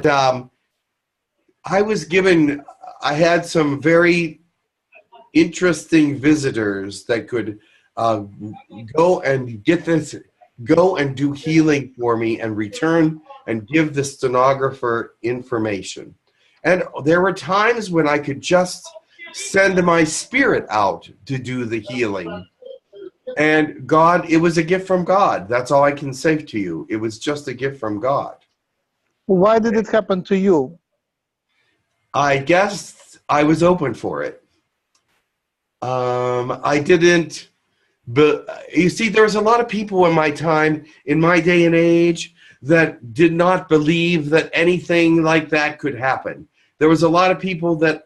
I was given, I had some very interesting visitors that could go and get this, go and do healing for me and return and give the stenographer information. And there were times when I could just send my spirit out to do the healing. And God, it was a gift from God. That's all I can say to you. It was just a gift from God. Why did it happen to you? I guess I was open for it. I didn't, but you see, there was a lot of people in my time, in my day and age, that did not believe that anything like that could happen. There was a lot of people that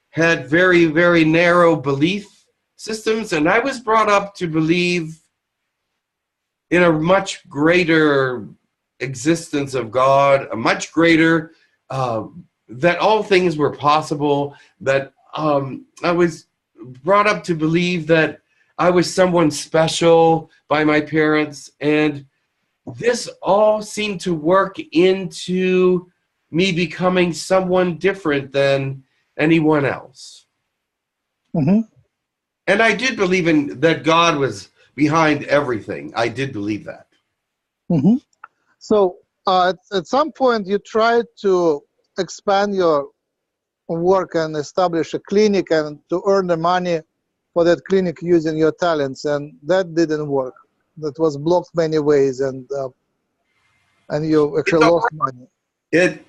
had very, very narrow belief systems, and I was brought up to believe in a much greater existence of God, a much greater, that all things were possible, that I was brought up to believe that I was someone special by my parents, and this all seemed to work into me becoming someone different than anyone else. Mm-hmm. And I did believe in that God was behind everything. I did believe that. Mm-hmm. So at some point you tried to expand your work and establish a clinic and to earn the money for that clinic using your talents, and that didn't work. That was blocked many ways, and you actually lost money. It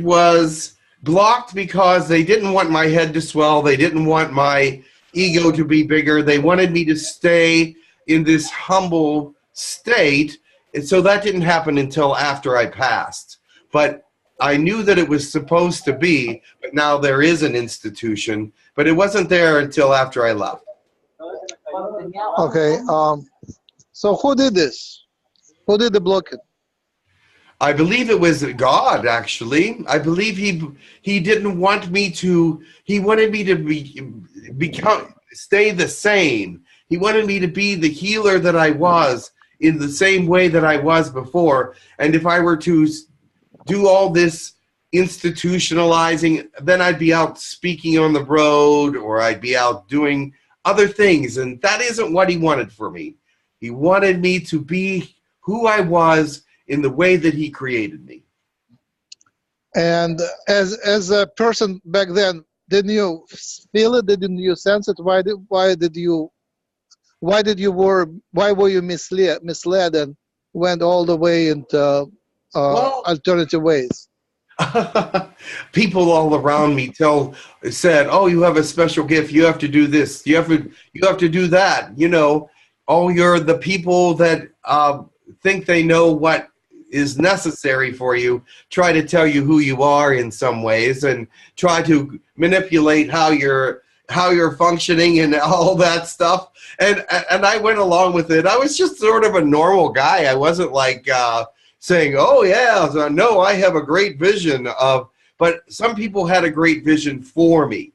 was blocked because they didn't want my head to swell. They didn't want my ego to be bigger. They wanted me to stay in this humble state. And so that didn't happen until after I passed. But I knew that it was supposed to be, but now there is an institution, but it wasn't there until after I left. Okay. So who did this? Who did the blocking? I believe it was God, actually. I believe he didn't want me to, he wanted me to stay the same. He wanted me to be the healer that I was in the same way that I was before. And if I were to do all this institutionalizing, then I'd be out speaking on the road, or I'd be out doing other things. And that isn't what he wanted for me. He wanted me to be who I was in the way that he created me. And as a person back then, didn't you feel it? Didn't you sense it? Why were you misled and went all the way into alternative ways? People all around me said, "Oh, you have a special gift. You have to do this. You have to do that." You know, you're the people that think they know what is necessary for you, try to tell you who you are in some ways, and try to manipulate how you're functioning and all that stuff. And I went along with it. I was just sort of a normal guy. I wasn't like saying, "Oh yeah, no, I have a great vision of," but some people had a great vision for me.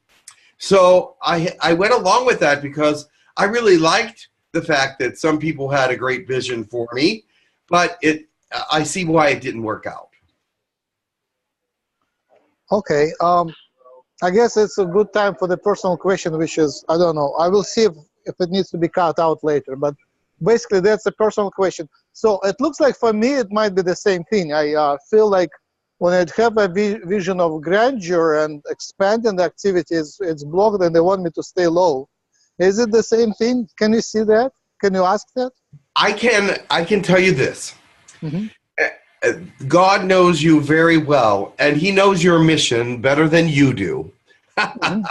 So I went along with that because I really liked the fact that some people had a great vision for me, but I see why it didn't work out. Okay. I guess it's a good time for the personal question, which is, I don't know. I will see if it needs to be cut out later, but basically that's a personal question. So it looks like for me it might be the same thing. I feel like when I have a vision of grandeur and expanding the activities, it's blocked and they want me to stay low. Is it the same thing? Can you see that? Can you ask that? I can tell you this. Mm-hmm. God knows you very well, and he knows your mission better than you do. Mm-hmm.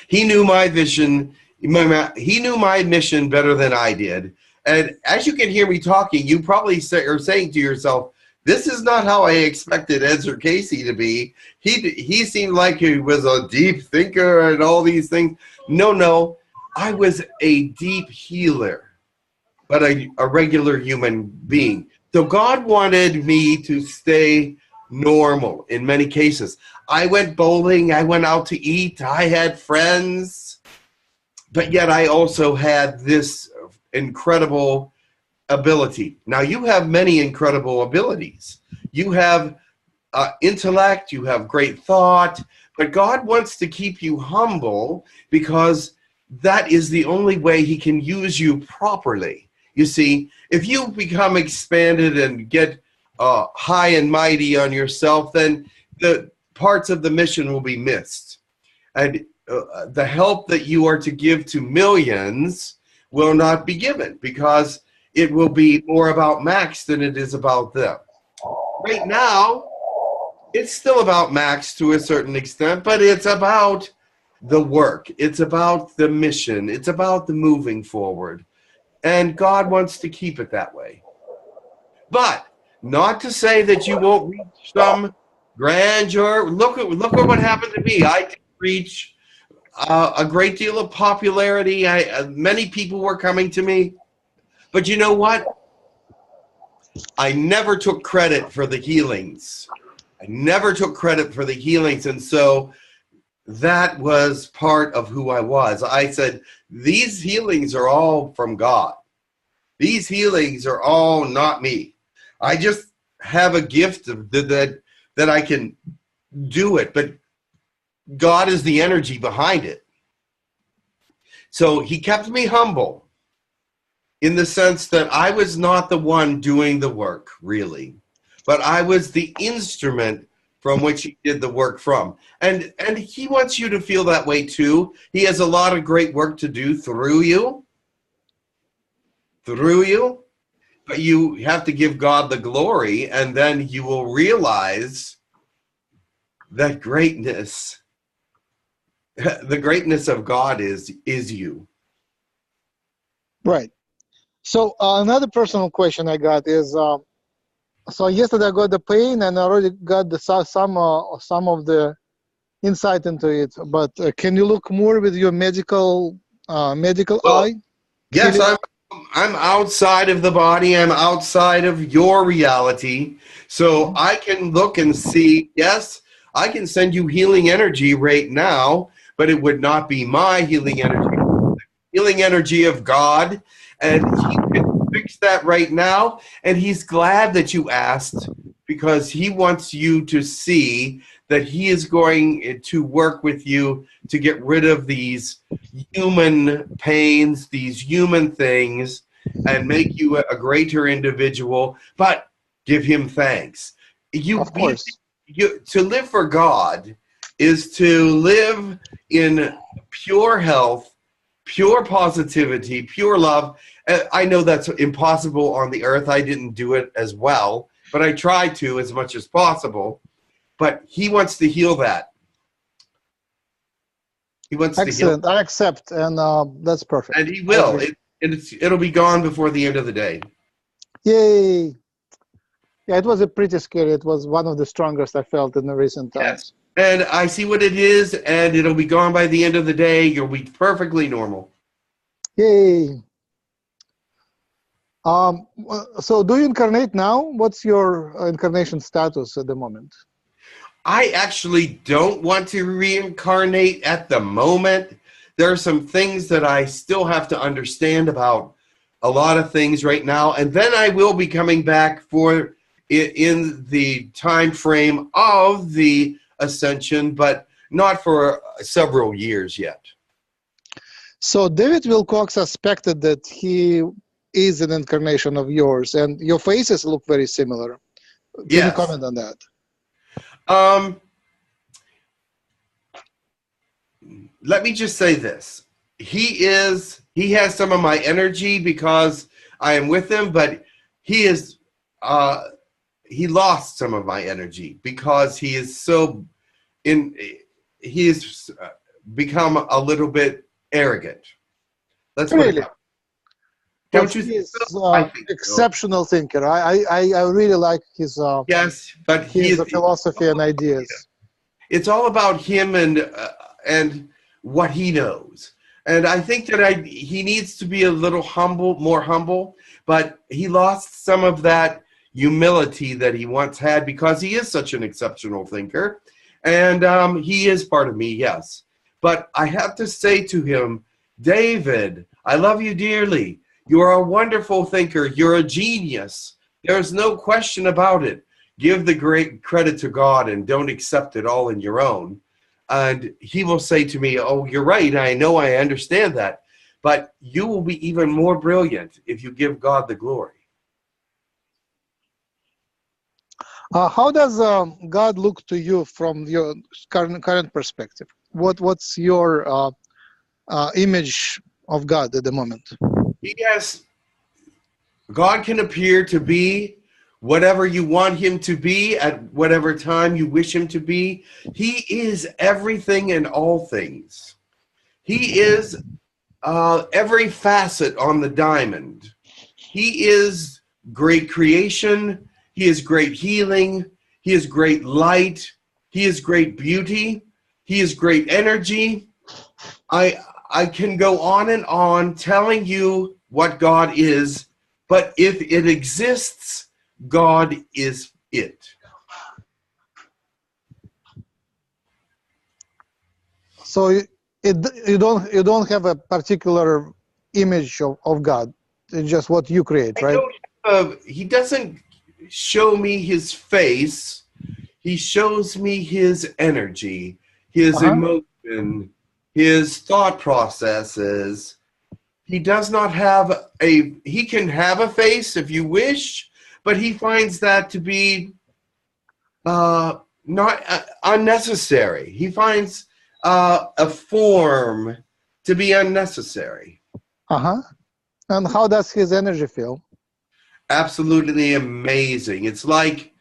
He knew my vision. He knew my mission better than I did. And as you can hear me talking, you probably are saying to yourself, "This is not how I expected Ezra Casey to be. He seemed like he was a deep thinker and all these things." No. I was a deep healer, but a regular human being. So God wanted me to stay normal in many cases. I went bowling. I went out to eat. I had friends. But yet I also had this incredible ability. Now, you have many incredible abilities. You have intellect, you have great thought, but God wants to keep you humble because that is the only way he can use you properly. You see, if you become expanded and get high and mighty on yourself, then the parts of the mission will be missed. And the help that you are to give to millions will not be given because it will be more about Max than it is about them. Right now, it's still about Max to a certain extent, but it's about the work. It's about the mission. It's about the moving forward. And God wants to keep it that way. But not to say that you won't reach some grandeur. Look at what happened to me. I did reach a great deal of popularity. Many people were coming to me. But you know what? I never took credit for the healings. I never took credit for the healings. And so that was part of who I was. I said, these healings are all from God. These healings are all not me. I just have a gift of that I can do it. But God is the energy behind it. So he kept me humble in the sense that I was not the one doing the work, really. But I was the instrument from which he did the work from. And he wants you to feel that way too. He has a lot of great work to do through you. But you have to give God the glory, and then you will realize that greatness, the greatness of God is you. Right. So another personal question I got is, so yesterday I got the pain and I already got some of the insight into it. But can you look more with your medical eye? Yes, I'm outside of the body. I'm outside of your reality. So I can look and see, yes, I can send you healing energy right now, but it would not be my healing energy. Healing energy of God. And he can fix that right now. And he's glad that you asked because he wants you to see that he is going to work with you to get rid of these human pains, these human things, and make you a greater individual. But give him thanks. Of course. To live for God is to live in pure health, pure positivity, pure love. I know that's impossible on the earth. I didn't do it as well, but I tried to as much as possible. But he wants to heal that. He wants Excellent. to heal. I accept, and that's perfect. And he will. It'll be gone before the end of the day. Yay. Yeah, it was pretty scary. It was one of the strongest I felt in the recent times. Yes. And I see what it is, and it'll be gone by the end of the day. You'll be perfectly normal. Yay. So do you incarnate now? What's your incarnation status at the moment? I actually don't want to reincarnate at the moment. There are some things that I still have to understand about a lot of things right now, and then I will be coming back for in the time frame of the ascension, but not for several years yet. So David Wilcox suspected that he is an incarnation of yours, and your faces look very similar. Can you comment on that? Let me just say this. He has some of my energy because I am with him, but he lost some of my energy because he is he's become a little bit arrogant. Let's put it that way. Don't you think so? Exceptional thinker. I really like his yes, but his philosophy and ideas. It's all about him and what he knows. And I think that he needs to be a little more humble, but he lost some of that humility that he once had because he is such an exceptional thinker. And he is part of me, yes. But I have to say to him, David, I love you dearly. You are a wonderful thinker. You're a genius. There's no question about it. give the great credit to God and don't accept it all in your own. And he will say to me, oh, you're right. I know, I understand that. But you will be even more brilliant if you give God the glory. How does God look to you from your current perspective? What's your image of God at the moment? Yes, God can appear to be whatever you want him to be at whatever time you wish him to be. He is everything and all things. He is every facet on the diamond. He is great creation. He is great healing. He is great light. He is great beauty. He is great energy. I can go on telling you what God is, but if it exists, God is it. So you don't have a particular image of God. It's just what you create, right? He doesn't show me his face. He shows me his energy, his emotion, his thought processes. He does not have he can have a face if you wish, but he finds that to be not unnecessary. He finds a form to be unnecessary. And how does his energy feel? Absolutely amazing. It's like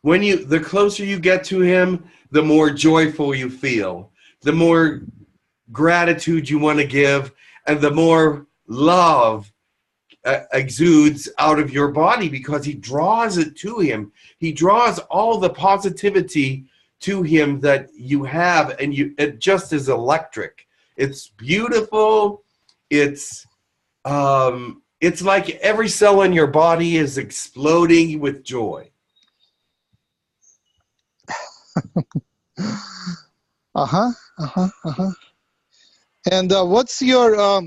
when the closer you get to him, the more joyful you feel, the more gratitude you want to give, and the more love exudes out of your body because he draws it to him. He draws all the positivity to him that you have, and it just is electric. It's beautiful. It's like every cell in your body is exploding with joy. And what's your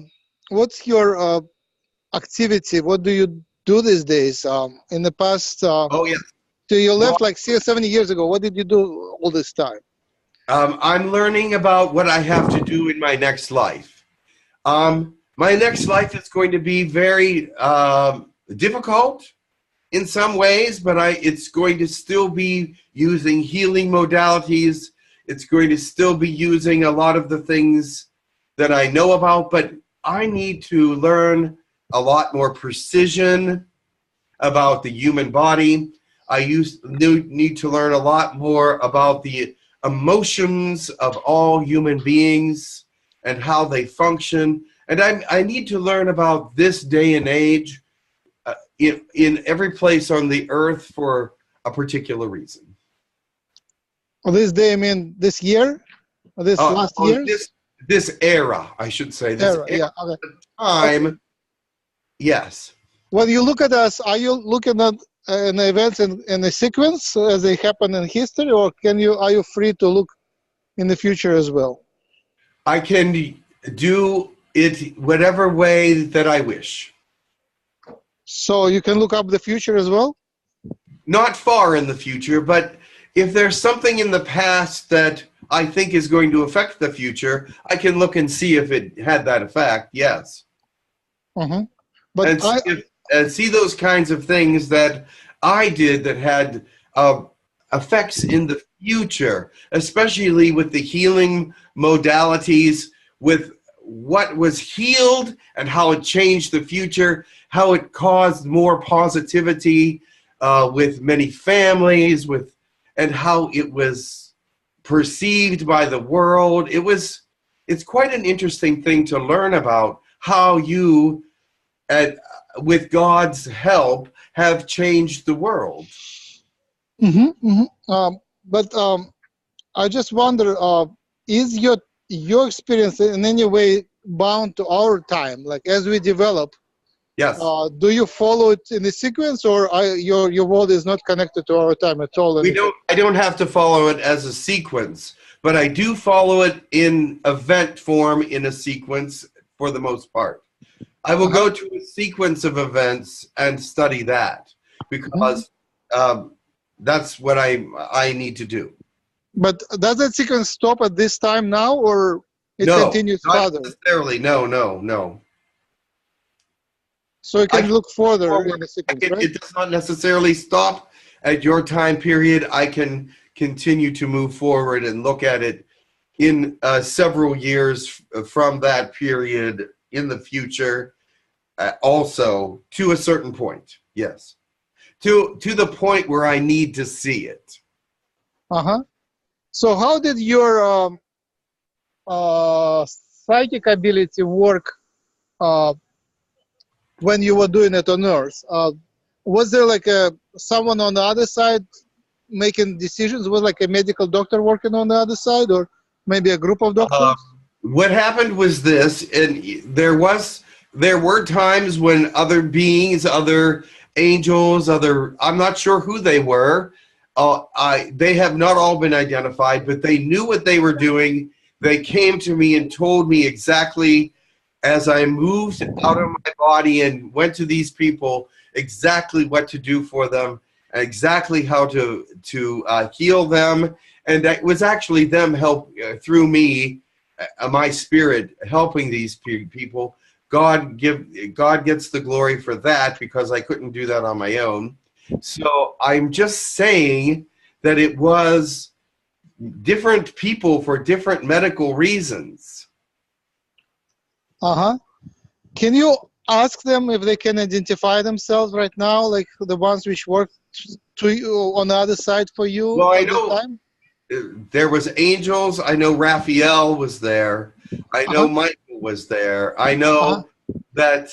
activity? What do you do these days? In the past, Oh yeah. so you left like 70 years ago. What did you do all this time? I'm learning about what I have to do in my next life. My next life is going to be very difficult in some ways, but it's going to still be using healing modalities. It's going to still be using a lot of the things that I know about, but I need to learn a lot more precision about the human body. I need to learn a lot more about the emotions of all human beings and how they function. And I need to learn about this day and age in every place on the earth for a particular reason. Well, this day, I mean this year? Or this last year? This era, I should say. This era, yeah. Okay. Time, okay. Yes. When you look at us, are you looking at an events in a sequence as they happen in history, or are you free to look in the future as well? I can do it whatever way that I wish. So you can look up the future as well? Not far in the future, but if there's something in the past that I think is going to affect the future, I can look and see if it had that effect, yes. But and see those kinds of things that I did that had effects in the future, especially with the healing modalities, with what was healed and how it changed the future, how it caused more positivity with many families, and how it was perceived by the world. It's quite an interesting thing to learn about how you, with God's help, have changed the world. But I just wonder, is your experience in any way bound to our time? Like as we develop, yes. Do you follow it in a sequence, or your world is not connected to our time at all? I don't have to follow it as a sequence, but I do follow it in event form in a sequence for the most part. I will go to a sequence of events and study that because that's what I need to do. But does that sequence stop at this time now, or it No, continues not further? necessarily. No, no, no. So you I can can look further forward. in the sequence, right? It does not necessarily stop at your time period. I can continue to move forward and look at it in several years from that period in the future, also to a certain point. Yes, to the point where I need to see it. Uh-huh. So how did your psychic ability work when you were doing it on Earth? Was there like someone on the other side making decisions? Was like a medical doctor working on the other side, or maybe a group of doctors? What happened was this, and there were times when other beings, other angels, I'm not sure who they were. They have not all been identified, but they knew what they were doing. They came to me and told me exactly, as I moved out of my body and went to these people, exactly what to do for them, exactly how to heal them. And that was actually them through me, my spirit, helping these people. God gets the glory for that, because I couldn't do that on my own. So I'm just saying that it was different people for different medical reasons. Uh-huh. Can you ask them if they can identify themselves right now, like the ones which worked to you on the other side for you Well, I at the know time? there was angels. I know Raphael was there. I know Uh-huh. Michael was there. I Uh-huh. know that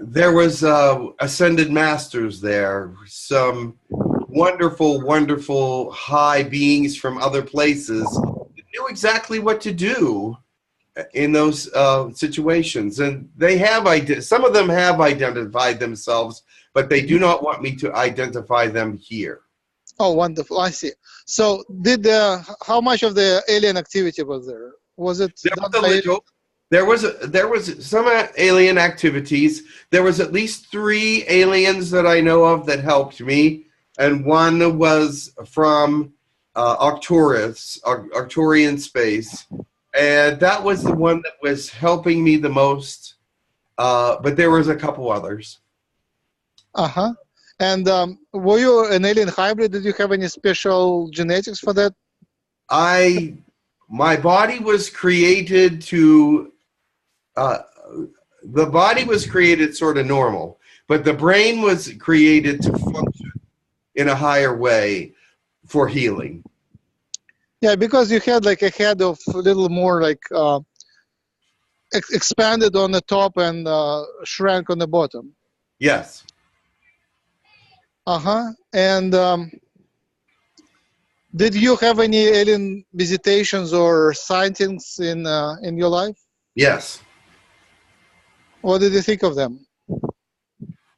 there was ascended masters there, some wonderful, wonderful high beings from other places that knew exactly what to do in those situations. And they have some of them have identified themselves, but they do not want me to identify them here. Oh, wonderful. I see. So how much of the alien activity was there? Was it There done was a by little. There was some alien activities. There was at least 3 aliens that I know of that helped me, and one was from Arcturian space, and that was the one that was helping me the most. But there was a couple others. Uh-huh. And were you an alien hybrid? Did you have any special genetics for that? My body was created to. The body was created sort of normal, but the brain was created to function in a higher way for healing. Yeah, because you had like a head of a little more like expanded on the top and shrank on the bottom. Yes. Uh-huh. And did you have any alien visitations or sightings in your life? Yes. What did you think of them?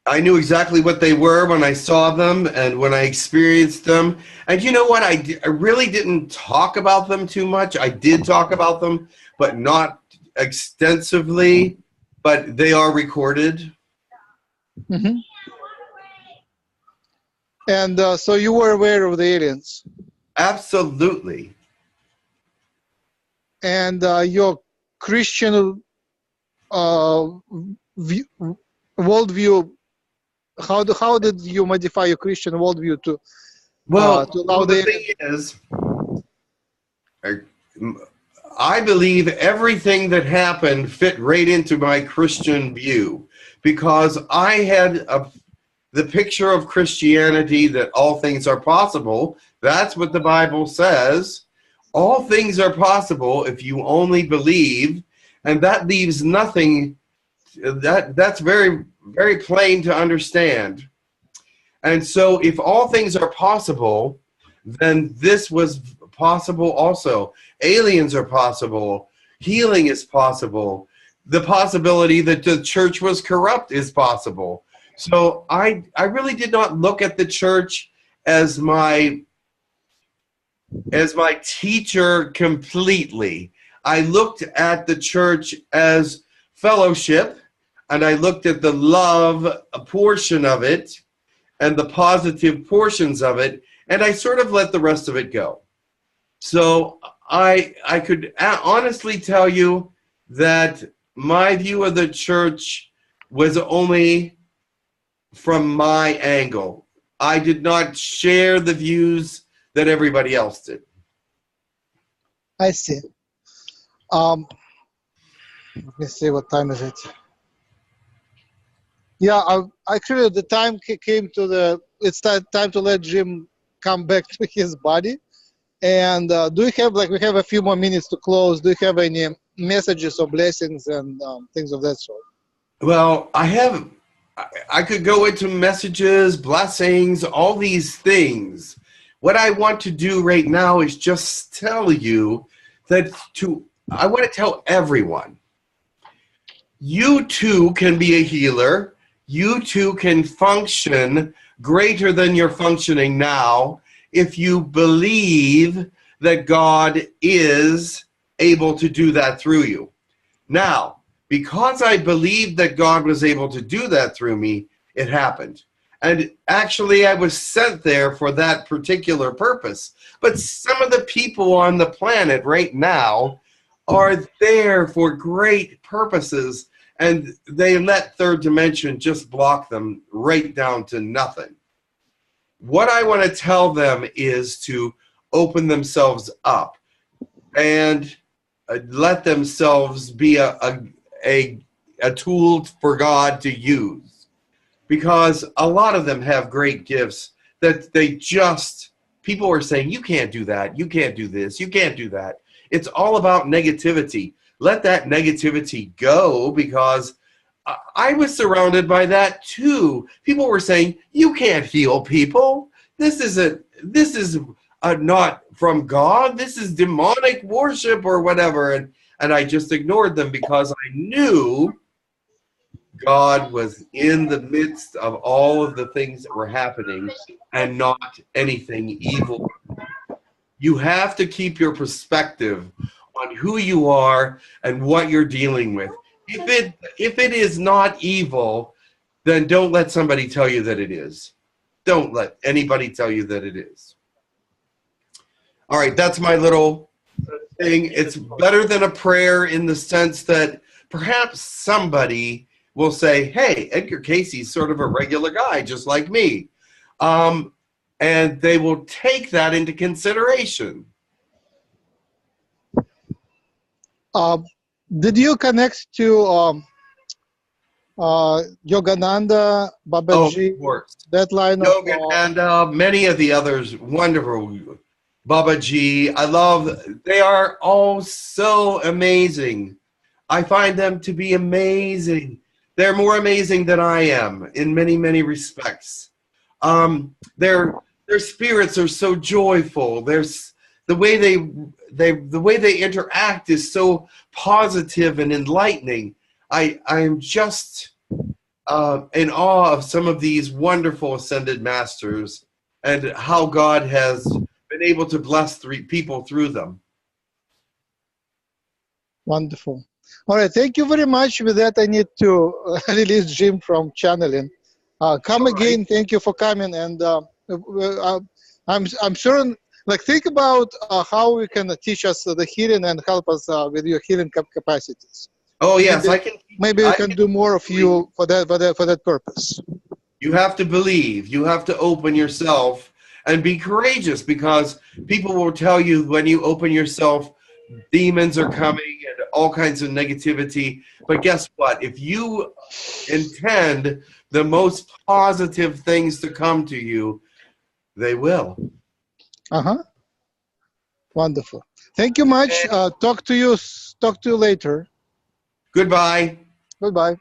I knew exactly what they were when I saw them and when I experienced them. And you know what? I really didn't talk about them too much. I did talk about them, but not extensively. But they are recorded. Mm-hmm. And so you were aware of the aliens. Absolutely. And your Christian worldview, how did you modify your Christian worldview to allow the the thing is, I believe everything that happened fit right into my Christian view, because I had the picture of Christianity that all things are possible. That's what the Bible says. All things are possible if you only believe, and that leaves nothing. That's very, very plain to understand. And so if all things are possible, then this was possible also. Aliens are possible. Healing is possible. The possibility that the church was corrupt is possible. So I really did not look at the church as my teacher completely. I looked at the church as fellowship, and I looked at the love portion of it, and the positive portions of it, and I sort of let the rest of it go. So I could honestly tell you that my view of the church was only from my angle. I did not share the views that everybody else did. I see. Let me see, what time is it? Yeah, actually the time came to it's time to let Jim come back to his body. And do you have, we have a few more minutes to close. Do you have any messages or blessings and things of that sort? Well, I could go into messages, blessings, all these things. What I want to do right now is just tell you that I want to tell everyone, you too can be a healer. You too can function greater than you're functioning now if you believe that God is able to do that through you. Now, because I believed that God was able to do that through me, it happened. And actually, I was sent there for that particular purpose. But some of the people on the planet right now are there for great purposes, and they let third dimension just block them right down to nothing. What I want to tell them is to open themselves up and let themselves be a tool for God to use. Because a lot of them have great gifts that people are saying, you can't do that, you can't do this, you can't do that. It's all about negativity. Let that negativity go, because I was surrounded by that too. People were saying, you can't heal people. This is not from God. This is demonic worship or whatever. And I just ignored them because I knew God was in the midst of all of the things that were happening and not anything evil. You have to keep your perspective on who you are and what you're dealing with. If it is not evil, then don't let somebody tell you that it is. Don't let anybody tell you that it is. All right, that's my little thing. It's better than a prayer in the sense that perhaps somebody will say, hey, Edgar Casey's sort of a regular guy, just like me. And they will take that into consideration. Did you connect to Yogananda, Babaji, of course. that line Yogananda, many of the others, wonderful. Babaji, they are all so amazing. I find them to be amazing. They're more amazing than I am in many, many respects. Their spirits are so joyful. The way they interact is so positive and enlightening. I am just in awe of some of these wonderful ascended masters and how God has been able to bless people through them. Wonderful. All right, thank you very much. With that, I need to release Jim from channeling. Come again. Right. Thank you for coming. And I'm sure. Think about how we can teach us the healing and help us with your healing capacities. Oh yes, I can. Maybe we can do more of you for that purpose. You have to believe. You have to open yourself and be courageous, because people will tell you when you open yourself, demons are coming and all kinds of negativity. But guess what? If you intend the most positive things to come to you, they will. Wonderful. Thank you much. Talk to you later. Goodbye. Goodbye.